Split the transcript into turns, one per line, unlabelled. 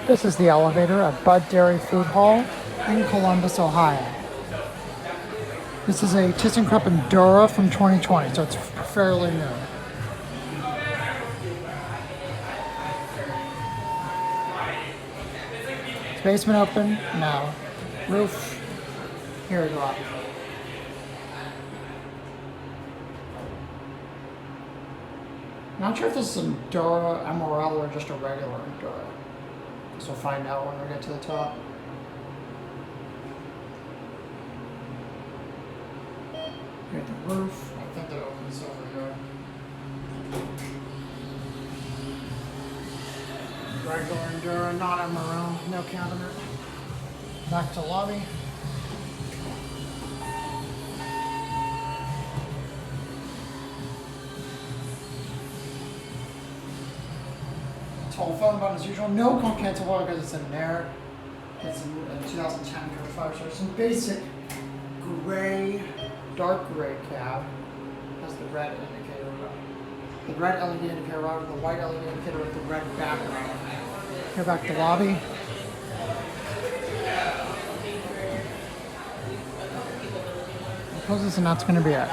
This is the elevator at Bud Dairy Food Hall in Columbus, Ohio. This is a thyssenkrupp Endura from 2020, so it's fairly new. Is basement open? No. Roof? Here we go. Not sure if this is Endura MRL or just a regular Endura. Guess we'll find out when we get to the top. Here's the roof. I think that opens over here. Regular Endura, not MRL, no cabinet. Back to lobby. Phone button as usual. No cancel water because it's in there. It's a 2010 code 5-star. Some basic gray, dark gray cab. Has the red indicator. The red LED indicator right with the white LED indicator with the red background. Here back to lobby. I suppose this and that's going to be it.